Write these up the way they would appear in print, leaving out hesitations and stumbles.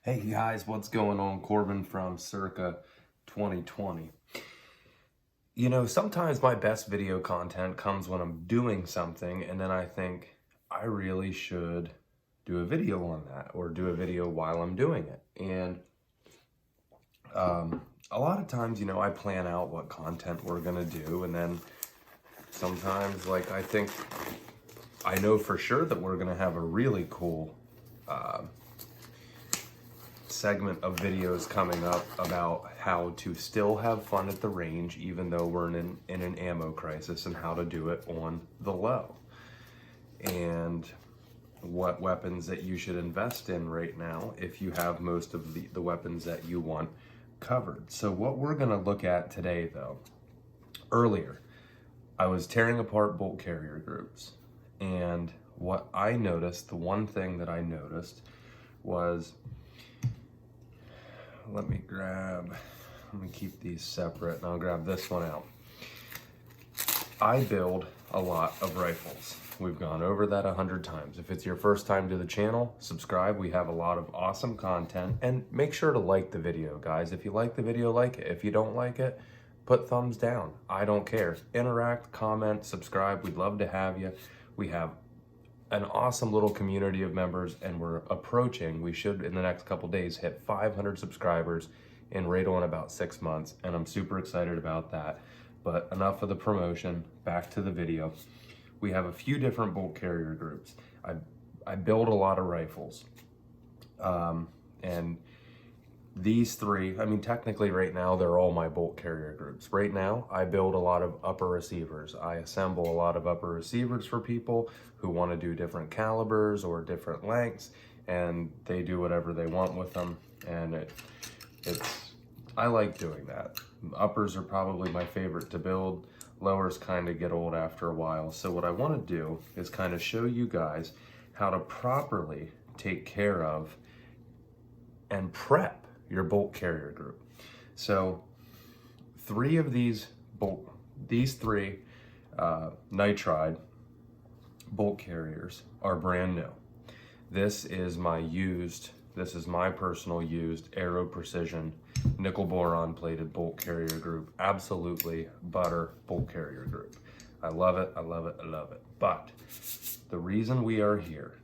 Hey guys, what's going on? Corbin from Circa 2020. You know, sometimes my best video content comes when I'm doing something and then I think I really should do a video on that or do a video while I'm doing it. And a lot of times, you know, I plan out what content we're gonna do, and then sometimes, like, I think I know for sure that we're gonna have a really cool segment of videos coming up about how to still have fun at the range even though we're in an ammo crisis, and how to do it on the low, and what weapons that you should invest in right now if you have most of the weapons that you want covered. So what we're going to look at today, though, earlier I was tearing apart bolt carrier groups, and what I noticed, the one thing that I noticed was, let me keep these separate and I'll grab this one out. I build a lot of rifles. We've gone over that 100 times. If it's your first time to the channel, subscribe. We have a lot of awesome content, and make sure to like the video, guys. If you like the video, like it. If you don't like it, put thumbs down. I don't care. Interact, comment, subscribe. We'd love to have you. We have an awesome little community of members, and we're approaching, we should in the next couple days hit 500 subscribers in right on about 6 months, and I'm super excited about that. But enough of the promotion, back to the video. We have a few different bolt carrier groups. I build a lot of rifles, and these three, I mean, technically right now they're all my bolt carrier groups. Right now I build a lot of upper receivers. I assemble a lot of upper receivers for people who want to do different calibers or different lengths, and they do whatever they want with them, and I like doing that. Uppers are probably my favorite to build. Lowers kind of get old after a while. So what I want to do is kind of show you guys how to properly take care of and prep your bolt carrier group. So three of these three nitride bolt carriers are brand new. This is my personal used Aero Precision nickel boron plated bolt carrier group. Absolutely butter bolt carrier group. I love it, I love it, I love it. But the reason we are here,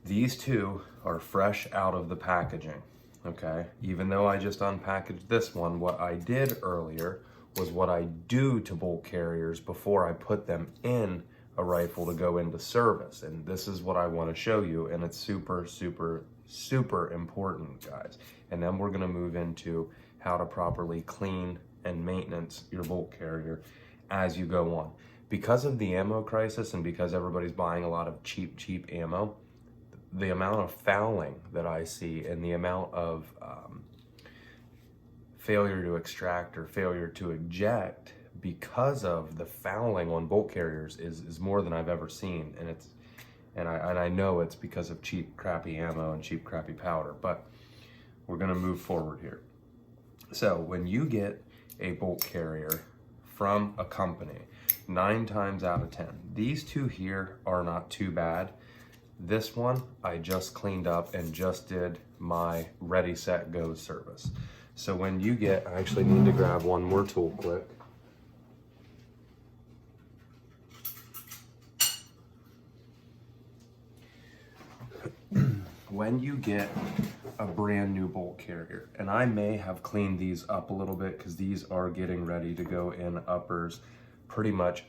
these two are fresh out of the packaging, okay? Even though I just unpackaged this one, what I did earlier was what I do to bolt carriers before I put them in a rifle to go into service. And this is what I want to show you, and it's super, super, super important, guys. And then we're gonna move into how to properly clean and maintenance your bolt carrier as you go on. Because of the ammo crisis, and because everybody's buying a lot of cheap ammo, the amount of fouling that I see, and the amount of failure to extract or failure to eject because of the fouling on bolt carriers is more than I've ever seen. And I know it's because of cheap crappy ammo and cheap crappy powder, but we're gonna move forward here. So when you get a bolt carrier from a company, 9 times out of 10, these two here are not too bad. This one I just cleaned up and just did my ready, set, go service. So when you get, I actually need to grab one more tool quick. When you get a brand new bolt carrier, and I may have cleaned these up a little bit because these are getting ready to go in uppers pretty much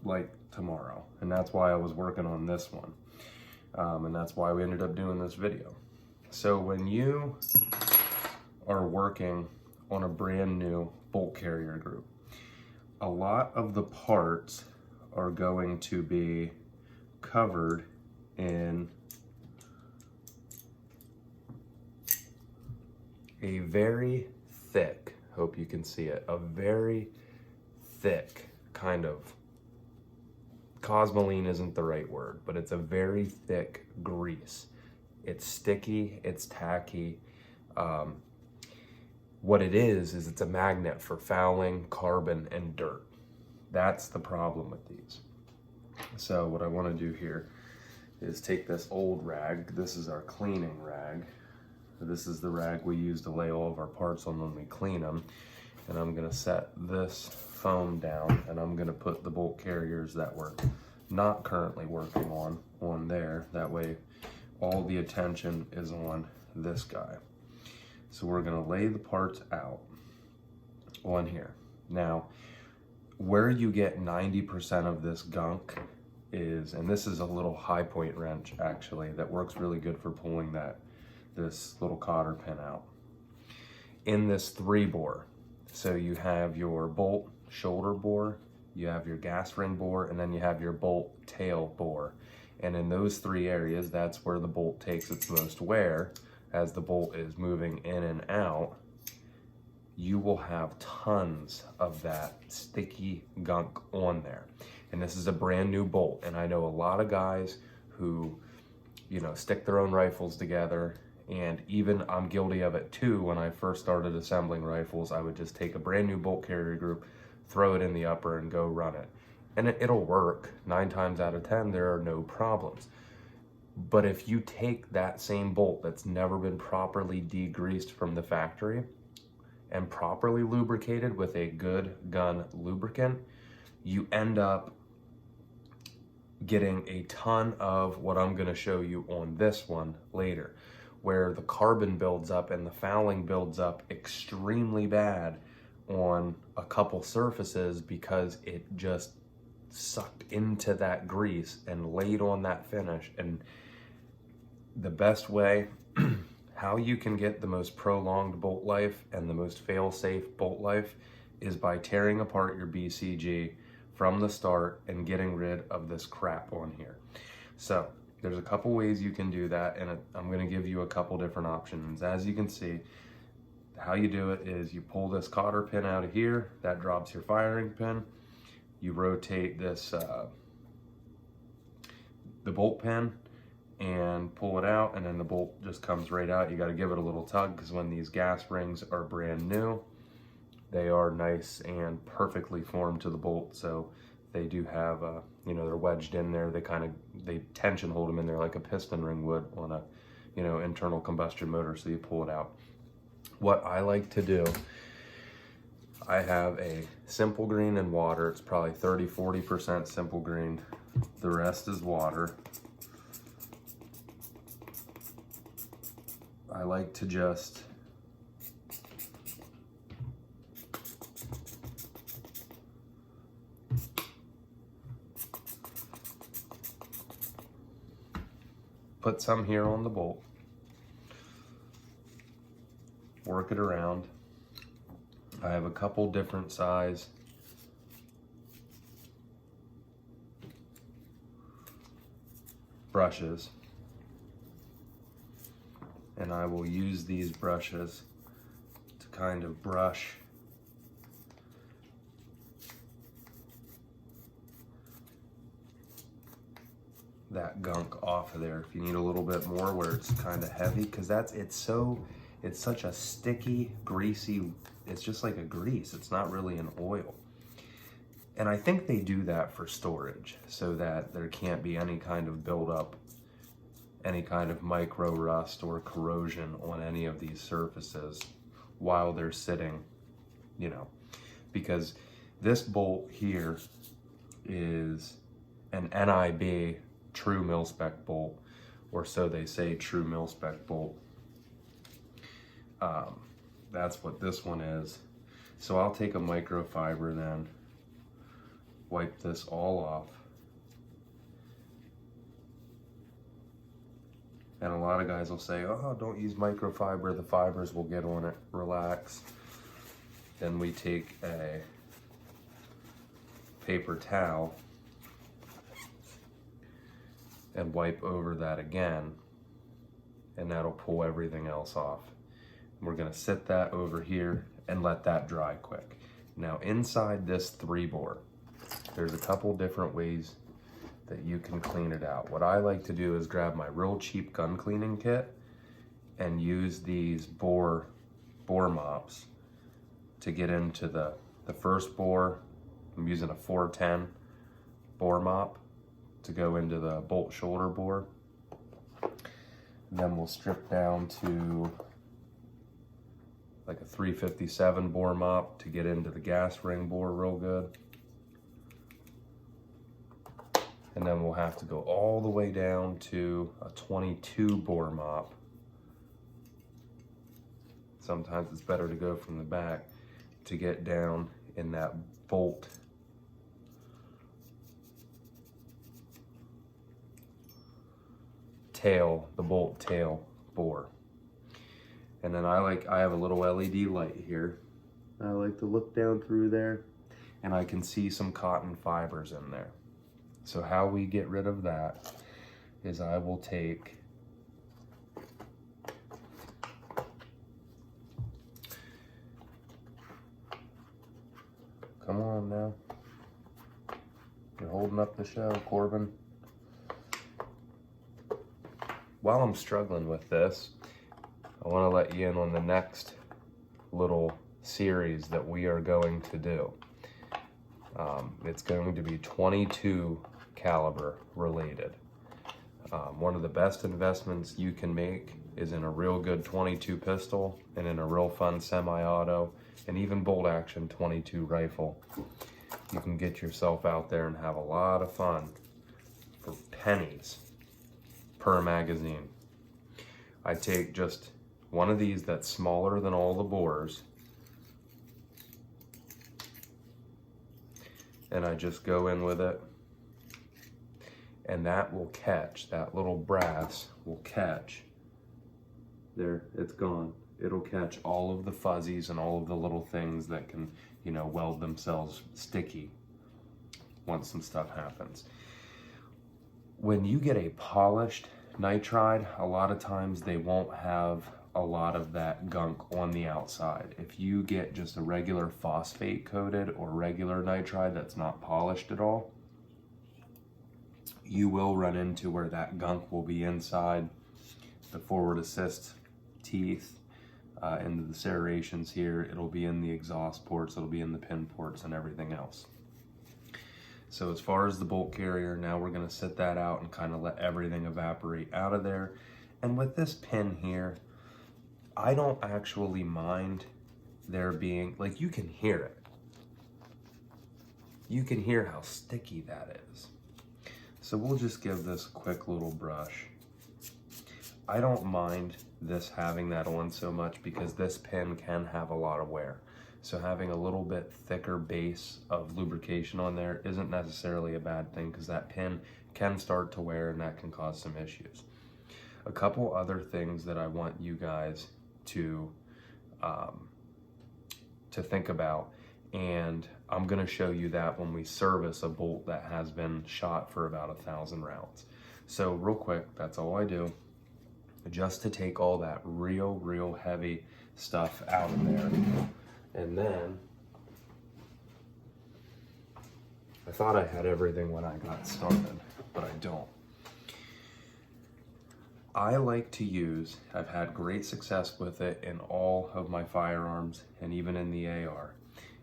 like tomorrow, and that's why I was working on this one. And that's why we ended up doing this video. So when you are working on a brand new bolt carrier group, a lot of the parts are going to be covered in a very thick, hope you can see it, a very thick kind of, cosmoline isn't the right word, but it's a very thick grease. It's sticky, it's tacky. What it is it's a magnet for fouling, carbon, and dirt. That's the problem with these. So what I want to do here is take this old rag. This is our cleaning rag. This is the rag we use to lay all of our parts on when we clean them. And I'm gonna set this foam down, and I'm gonna put the bolt carriers that we're not currently working on there. That way all the attention is on this guy. So we're gonna lay the parts out on here. Now, where you get 90% of this gunk is, and this is a little high point wrench actually that works really good for pulling this little cotter pin out. In this 3-bore, so you have your bolt shoulder bore, you have your gas ring bore, and then you have your bolt tail bore. And in those 3 areas, that's where the bolt takes its most wear. As the bolt is moving in and out, you will have tons of that sticky gunk on there. And this is a brand new bolt. And I know a lot of guys who, you know, stick their own rifles together. And even I'm guilty of it too. When I first started assembling rifles, I would just take a brand new bolt carrier group, throw it in the upper and go run it. And it'll work. 9 times out of 10, there are no problems. But if you take that same bolt that's never been properly degreased from the factory and properly lubricated with a good gun lubricant, you end up getting a ton of what I'm gonna show you on this one later, where the carbon builds up and the fouling builds up extremely bad on a couple surfaces because it just sucked into that grease and laid on that finish. And the best way, how you can get the most prolonged bolt life and the most fail-safe bolt life is by tearing apart your BCG from the start and getting rid of this crap on here. So there's a couple ways you can do that, and I'm going to give you a couple different options. As you can see, how you do it is you pull this cotter pin out of here, that drops your firing pin. You rotate this, the bolt pin, and pull it out, and then the bolt just comes right out. You got to give it a little tug, because when these gas rings are brand new, they are nice and perfectly formed to the bolt. So they do have, you know, they're wedged in there. They tension hold them in there like a piston ring would on a, you know, internal combustion motor. So you pull it out. What I like to do, I have a simple green and water. It's probably 30–40% simple green. The rest is water. I like to just put some here on the bolt, work it around. I have a couple different size brushes, and I will use these brushes to kind of brush that gunk off of there. If you need a little bit more where it's kind of heavy, because it's such a sticky, greasy, it's just like a grease. It's not really an oil. And I think they do that for storage so that there can't be any kind of buildup, any kind of micro rust or corrosion on any of these surfaces while they're sitting, you know, because this bolt here is an NIB true mil-spec bolt, or so they say, true mil-spec bolt. That's what this one is. So I'll take a microfiber then, wipe this all off. And a lot of guys will say, oh, don't use microfiber, the fibers will get on it. Relax. Then we take a paper towel and wipe over that again, and that'll pull everything else off. We're gonna sit that over here and let that dry quick. Now inside this 3-bore, there's a couple different ways that you can clean it out. What I like to do is grab my real cheap gun cleaning kit and use these bore mops to get into the first bore. I'm using a 410 bore mop, to go into the bolt shoulder bore. And then we'll strip down to like a 357 bore mop to get into the gas ring bore real good. And then we'll have to go all the way down to a 22 bore mop. Sometimes it's better to go from the back to get down in that bolt tail, the bolt tail bore. And then I have a little LED light here. I like to look down through there and I can see some cotton fibers in there. So how we get rid of that is I will take come on now. You're holding up the show, Corbin. While I'm struggling with this, I want to let you in on the next little series that we are going to do. It's going to be 22 caliber related. One of the best investments you can make is in a real good 22 pistol and in a real fun semi-auto and even bolt action 22 rifle. You can get yourself out there and have a lot of fun for pennies per magazine. I take just one of these that's smaller than all the bores, and I just go in with it, and that will catch, that little brass will catch. There, it's gone. It'll catch all of the fuzzies and all of the little things that can, you know, weld themselves sticky once some stuff happens. When you get a polished nitride, a lot of times they won't have a lot of that gunk on the outside. If you get just a regular phosphate coated or regular nitride that's not polished at all, you will run into where that gunk will be inside the forward assist teeth, into the serrations here. It'll be in the exhaust ports, it'll be in the pin ports and everything else. So as far as the bolt carrier, now we're gonna sit that out and kind of let everything evaporate out of there. And with this pin here, I don't actually mind there being, like, you can hear it. You can hear how sticky that is. So we'll just give this a quick little brush. I don't mind this having that on so much because this pin can have a lot of wear. So having a little bit thicker base of lubrication on there isn't necessarily a bad thing because that pin can start to wear and that can cause some issues. A couple other things that I want you guys to think about, and I'm gonna show you that when we service a bolt that has been shot for about 1,000 rounds. So real quick, that's all I do, just to take all that real heavy stuff out of there. And then, I thought I had everything when I got started, but I don't. I like to use, I've had great success with it in all of my firearms and even in the AR,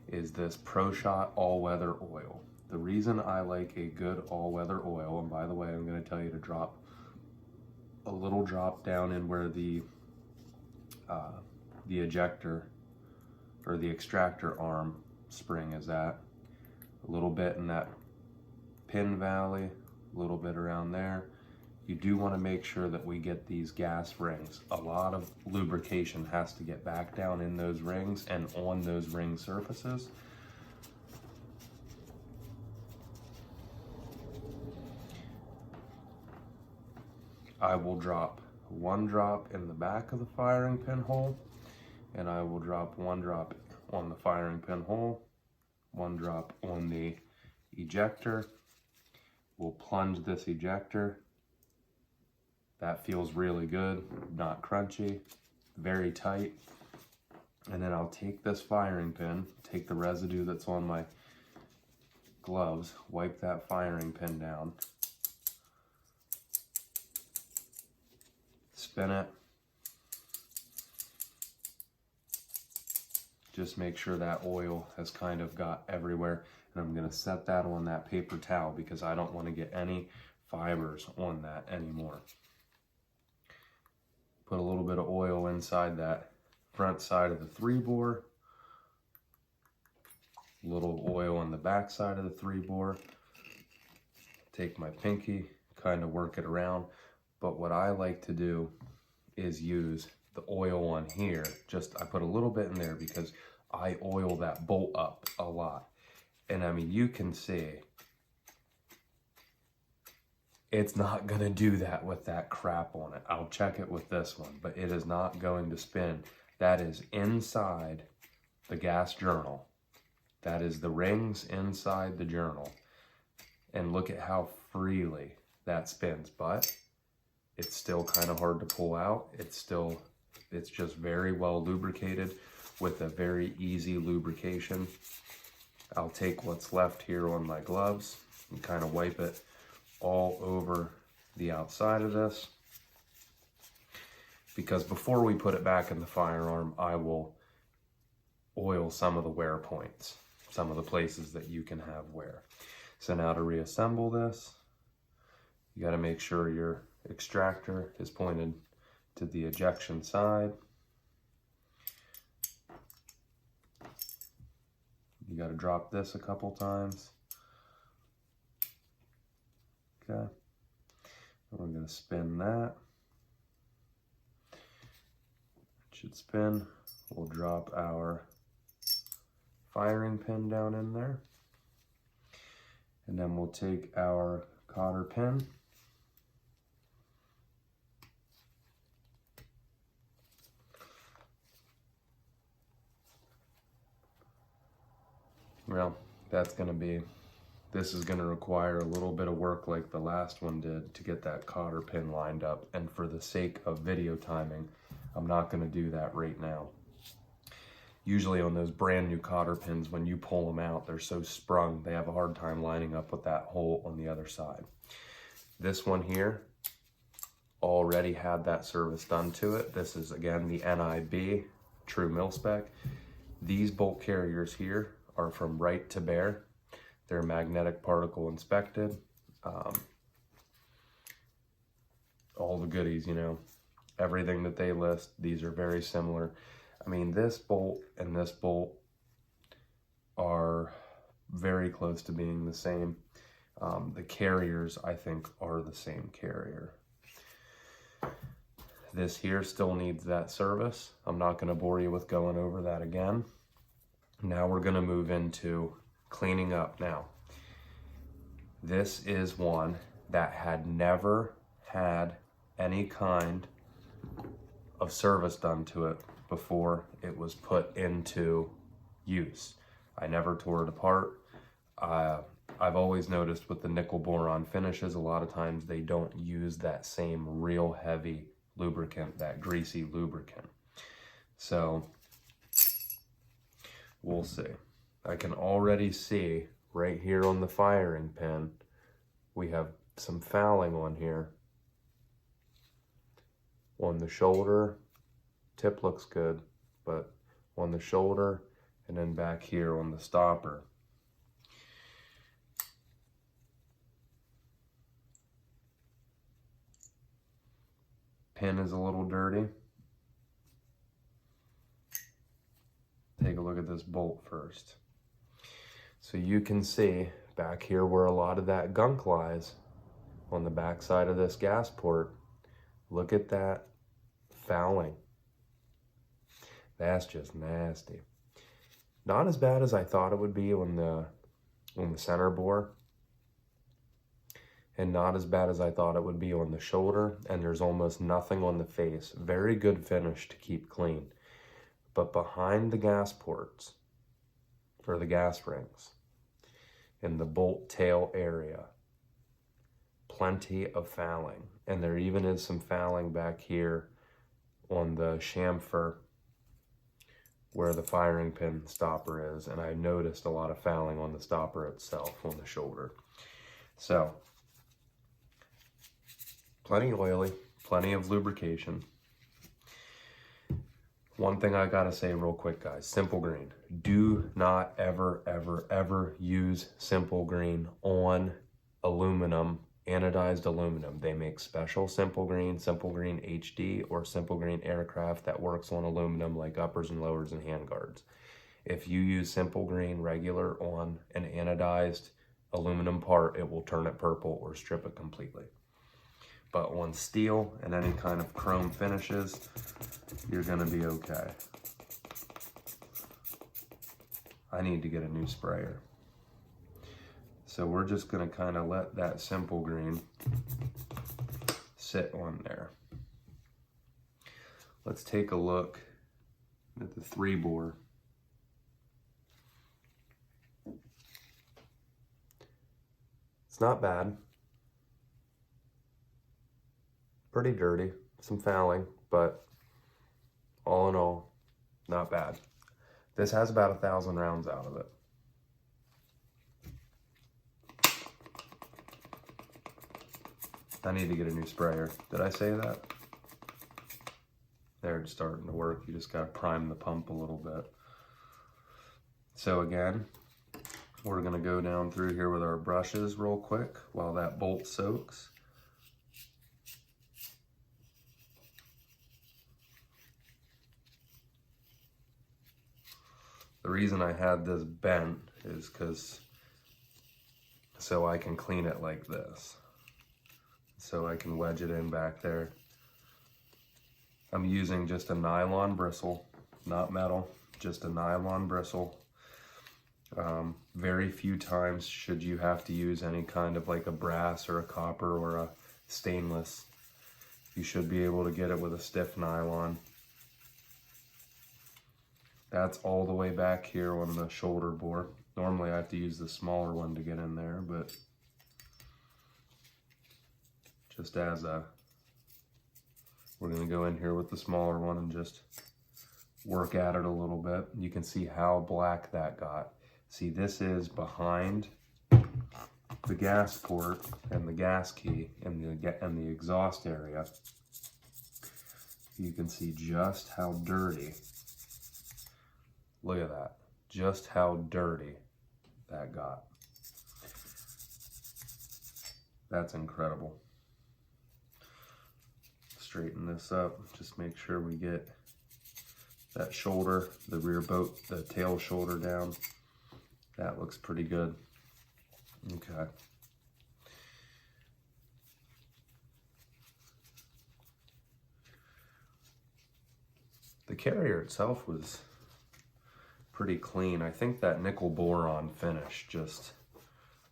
is this Pro Shot all-weather oil. The reason I like a good all-weather oil, and by the way, I'm going to tell you to drop a little drop down in where the ejector or the extractor arm spring is at, a little bit in that pin valley, a little bit around there. You do want to make sure that we get these gas rings. A lot of lubrication has to get back down in those rings and on those ring surfaces. I will drop one drop in the back of the firing pin hole, and I will drop one drop on the firing pin hole, one drop on the ejector. We'll plunge this ejector. That feels really good, not crunchy, very tight. And then I'll take this firing pin, take the residue that's on my gloves, wipe that firing pin down, spin it. Just make sure that oil has kind of got everywhere. And I'm gonna set that on that paper towel because I don't want to get any fibers on that anymore. Put a little bit of oil inside that front side of the 3-bore. A little oil on the back side of the 3-bore. Take my pinky, kind of work it around. But what I like to do is use the oil on here. I put a little bit in there because I oil that bolt up a lot. And I mean, you can see it's not gonna do that with that crap on it. I'll check it with this one, but it is not going to spin. That is inside the gas journal. That is the rings inside the journal. And look at how freely that spins, but it's still kind of hard to pull out. It's just very well lubricated with a very easy lubrication. I'll take what's left here on my gloves and kind of wipe it all over the outside of this. Because before we put it back in the firearm, I will oil some of the wear points, some of the places that you can have wear. So now to reassemble this, you got to make sure your extractor is pointed to the ejection side. You got to drop this a couple times. Okay. And we're going to spin that. It should spin. We'll drop our firing pin down in there. And then we'll take our cotter pin. Well, this is going to require a little bit of work like the last one did to get that cotter pin lined up. And for the sake of video timing, I'm not going to do that right now. Usually on those brand new cotter pins, when you pull them out, they're so sprung, they have a hard time lining up with that hole on the other side. This one here already had that service done to it. This is, again, the NIB, true mil spec. These bolt carriers here are from Right to Bear. They're magnetic particle inspected. All the goodies, you know, everything that they list, these are very similar. I mean, this bolt and this bolt are very close to being the same. The carriers, I think, are the same carrier. This here still needs that service. I'm not going to bore you with going over that again. Now we're going to move into cleaning up. Now, this is one that had never had any kind of service done to it before it was put into use. I never tore it apart. I've always noticed with the nickel boron finishes, a lot of times they don't use that same real heavy lubricant, that greasy lubricant. So we'll see. I can already see right here on the firing pin, we have some fouling on here. On the shoulder, tip looks good, but on the shoulder and then back here on the stopper. Pin is a little dirty. Take a look at this bolt first. So you can see back here where a lot of that gunk lies on the back side of this gas port. Look at that fouling. That's just nasty. Not as bad as I thought it would be on the center bore. And not as bad as I thought it would be on the shoulder. And there's almost nothing on the face. Very good finish to keep clean. But behind the gas ports, or the gas rings, in the bolt tail area, plenty of fouling. And there even is some fouling back here on the chamfer where the firing pin stopper is. And I noticed a lot of fouling on the stopper itself on the shoulder. So, plenty oily, plenty of lubrication. One thing I gotta say real quick, guys, Simple Green. Do not ever, ever, ever use Simple Green on aluminum, anodized aluminum. They make special Simple Green HD, or Simple Green Aircraft that works on aluminum like uppers and lowers and handguards. If you use Simple Green regular on an anodized aluminum part, it will turn it purple or strip it completely. But on steel and any kind of chrome finishes, you're gonna be okay. I need to get a new sprayer. So we're just gonna kind of let that Simple Green sit on there. Let's take a look at the 3-bore. It's not bad. Pretty dirty, some fouling, but all in all, not bad. This has about 1,000 rounds out of it. I need to get a new sprayer. Did I say that? There, it's starting to work. You just gotta prime the pump a little bit. So again, we're gonna go down through here with our brushes real quick while that bolt soaks. The reason I had this bent is because so I can clean it like this. So I can wedge it in back there. I'm using just a nylon bristle, not metal, just a nylon bristle. Very few times should you have to use any kind of like a brass or a copper or a stainless. You should be able to get it with a stiff nylon. That's all the way back here on the shoulder bore. Normally I have to use the smaller one to get in there, but just as a, we're gonna go in here with the smaller one and just work at it a little bit. You can see how black that got. See, this is behind the gas port and the gas key and the exhaust area. You can see just how dirty. Look at that, just how dirty that got. That's incredible. Straighten this up, just make sure we get that shoulder, the rear boat, the tail shoulder down. That looks pretty good. Okay. The carrier itself was pretty clean. I think that nickel boron finish just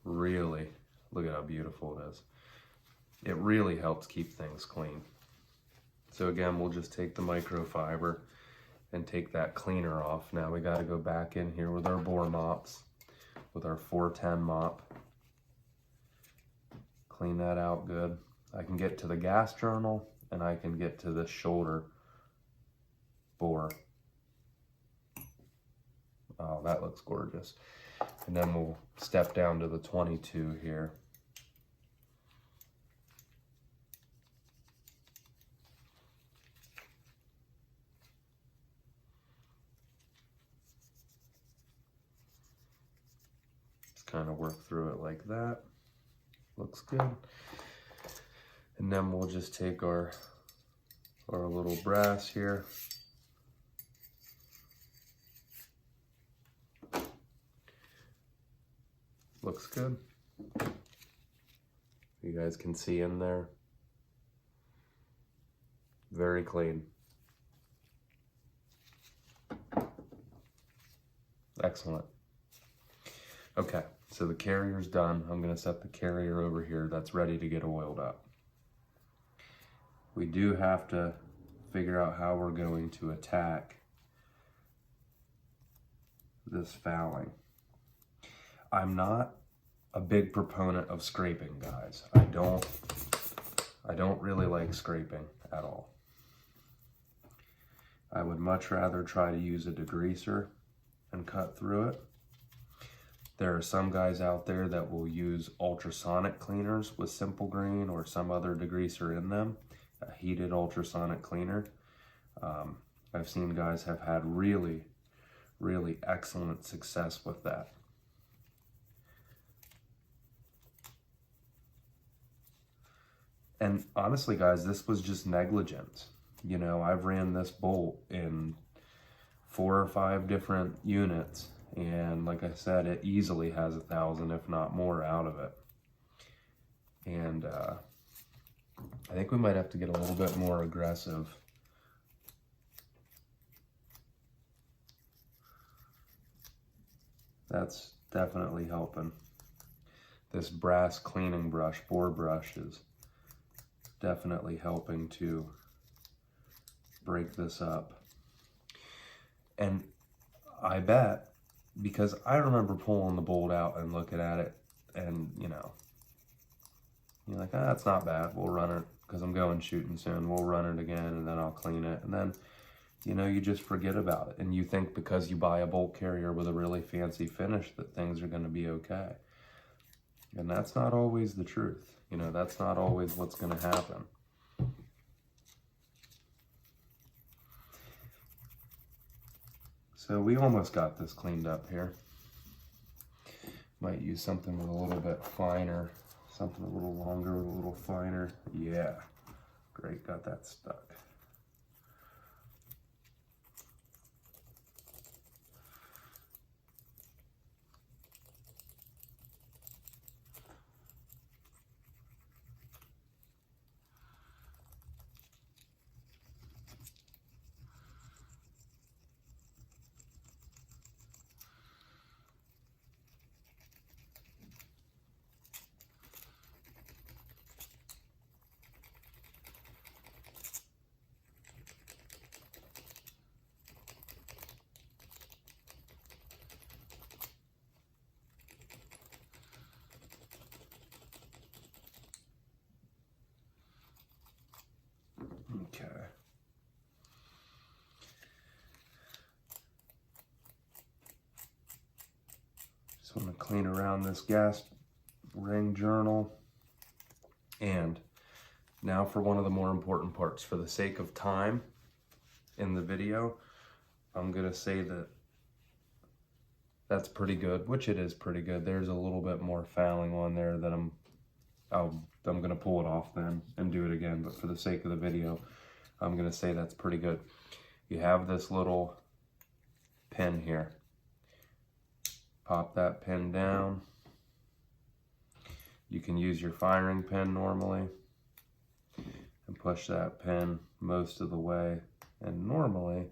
really, look at how beautiful it is. It really helps keep things clean. So again, we'll just take the microfiber and take that cleaner off. Now we got to go back in here with our bore mops, with our 410 mop. Clean that out good. I can get to the gas journal and I can get to the shoulder bore. Oh, that looks gorgeous. And then we'll step down to the 22 here. Just kind of work through it like that. Looks good. And then we'll just take our little brass here. Looks good. You guys can see in there. Very clean. Excellent. Okay, so the carrier's done. I'm gonna set the carrier over here. That's ready to get oiled up. We do have to figure out how we're going to attack this fouling. I'm not a big proponent of scraping, guys. I don't really like scraping at all. I would much rather try to use a degreaser and cut through it. There are some guys out there that will use ultrasonic cleaners with Simple Green or some other degreaser in them, a heated ultrasonic cleaner. I've seen guys have had really, really excellent success with that. And honestly, guys, this was just negligence. You know, I've ran this bolt in 4 or 5 different units, and like I said, it easily has 1,000, if not more, out of it. And I think we might have to get a little bit more aggressive. That's definitely helping. This brass cleaning brush, bore brush, is definitely helping to break this up. And I bet, because I remember pulling the bolt out and looking at it, and you know, you're like, ah, it's not bad, we'll run it, because I'm going shooting soon, we'll run it again, and then I'll clean it. And then, you know, you just forget about it, and you think because you buy a bolt carrier with a really fancy finish that things are going to be okay. And that's not always the truth. You know, that's not always what's going to happen. So we almost got this cleaned up here. Might use something with a little bit finer, something a little longer with a little finer. Yeah, great, got that stuck. Okay. Just want to clean around this gas ring journal. And now for one of the more important parts. For the sake of time in the video, I'm going to say that that's pretty good, which it is pretty good. There's a little bit more fouling on there that I'm going to pull it off then and do it again. But for the sake of the video, I'm going to say that's pretty good. You have this little pin here. Pop that pin down. You can use your firing pin normally and push that pin most of the way. And normally,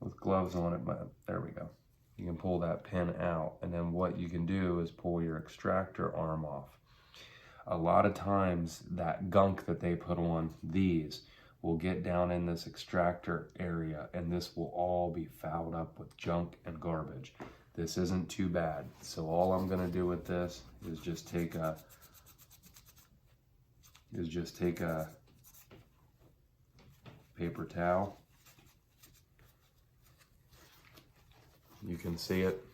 with gloves on it, but there we go. You can pull that pin out, and then what you can do is pull your extractor arm off. A lot of times that gunk that they put on these will get down in this extractor area, and this will all be fouled up with junk and garbage. This isn't too bad. So all I'm gonna do with this is just take a paper towel. You can see it,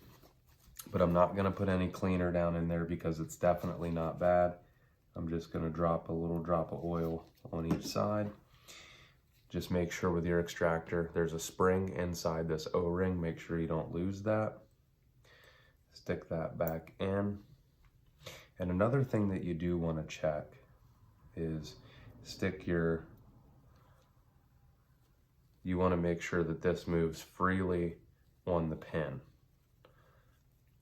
but I'm not gonna put any cleaner down in there because it's definitely not bad. I'm just gonna drop a little drop of oil on each side. Just make sure with your extractor, there's a spring inside this O-ring. Make sure you don't lose that. Stick that back in. And another thing that you do wanna check is you wanna make sure that this moves freely on the pin,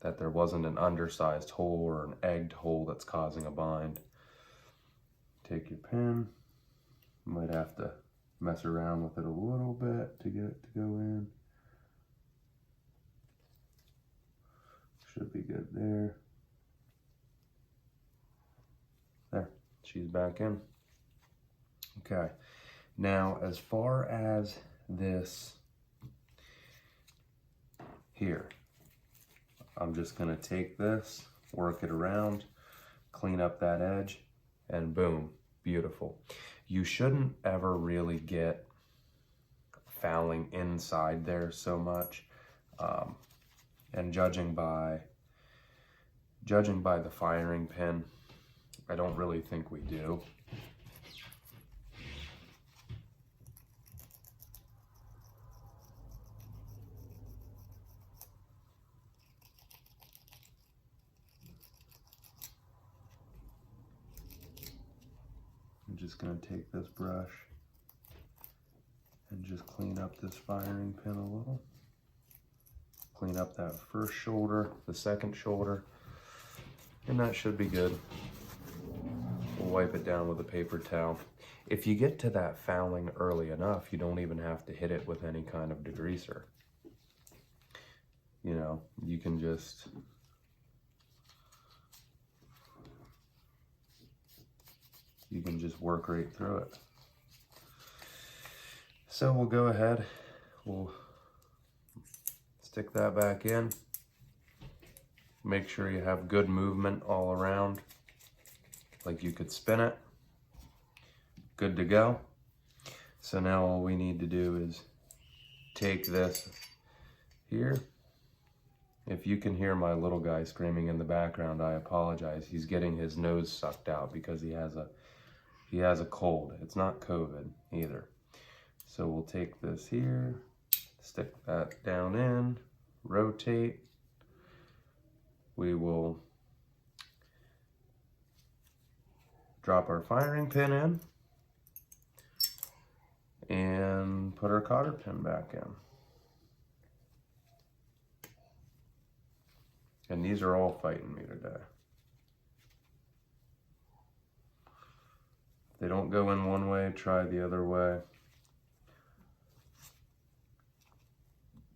that there wasn't an undersized hole or an egged hole that's causing a bind. Take your pin, you might have to mess around with it a little bit to get it to go in. Should be good there. There, she's back in. Okay, now as far as this here, I'm just gonna take this, work it around, clean up that edge, and boom, beautiful. You shouldn't ever really get fouling inside there so much. And judging by the firing pin, I don't really think we do. I'm just gonna take this brush and just clean up this firing pin a little. Clean up that first shoulder, the second shoulder, and that should be good. We'll wipe it down with a paper towel. If you get to that fouling early enough, you don't even have to hit it with any kind of degreaser. You know, you can just work right through it. So we'll go ahead, we'll stick that back in. Make sure you have good movement all around, like you could spin it. Good to go. So now all we need to do is take this here. If you can hear my little guy screaming in the background, I apologize. He's getting his nose sucked out because he has a cold. It's not COVID either. So we'll take this here, stick that down in, rotate. We will drop our firing pin in and put our cotter pin back in. And these are all fighting me today. If they don't go in one way, try the other way.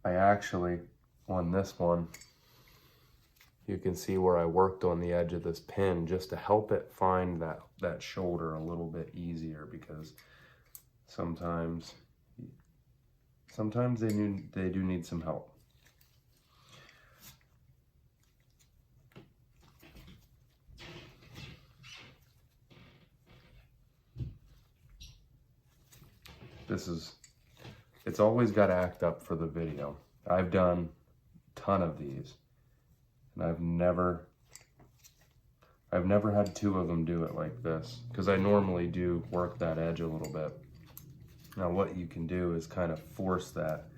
I actually, on this one, you can see where I worked on the edge of this pin just to help it find that shoulder a little bit easier, because sometimes they do need some help. It's always got to act up for the video. I've done a ton of these, and I've never had two of them do it like this, because I normally do work that edge a little bit. Now what you can do is kind of force that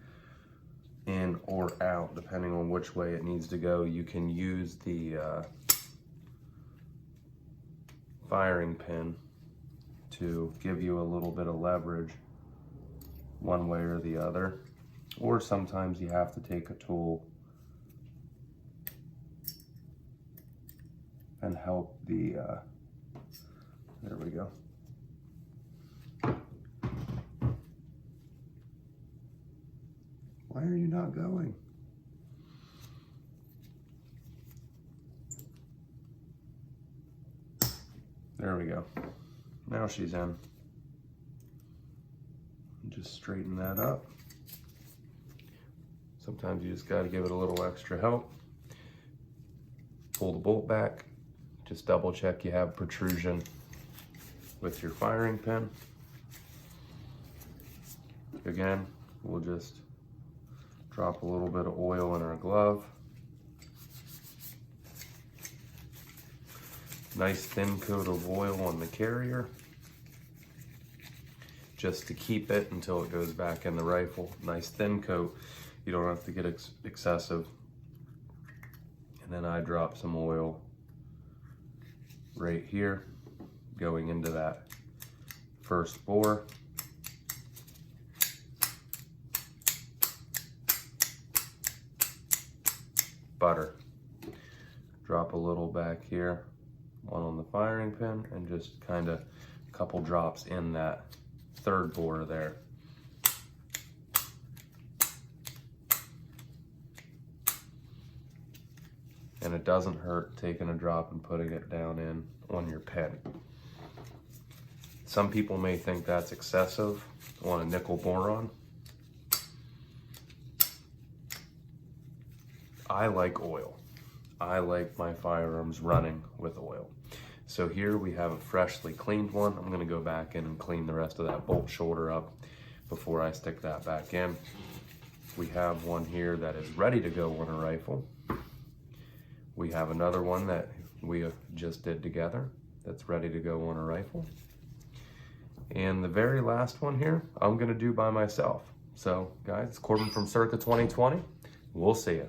in or out, depending on which way it needs to go. You can use the firing pin to give you a little bit of leverage one way or the other, or sometimes you have to take a tool and help the there we go. Why are you not going? There we go. Now she's in. Just straighten that up. Sometimes you just got to give it a little extra help. Pull the bolt back. Just double check you have protrusion with your firing pin. Again, we'll just drop a little bit of oil in our glove. Nice thin coat of oil on the carrier, just to keep it until it goes back in the rifle. Nice thin coat. You don't have to get excessive. And then I drop some oil right here, going into that first bore. Butter. Drop a little back here, one on the firing pin, and just kind of a couple drops in that third bore there. And it doesn't hurt taking a drop and putting it down in on your pin. Some people may think that's excessive on a nickel boron. I like oil. I like my firearms running with oil. So here we have a freshly cleaned one. I'm gonna go back in and clean the rest of that bolt shoulder up before I stick that back in. We have one here that is ready to go on a rifle. We have another one that we just did together that's ready to go on a rifle. And the very last one here, I'm gonna do by myself. So guys, it's Corbin from Circa 2020. We'll see you.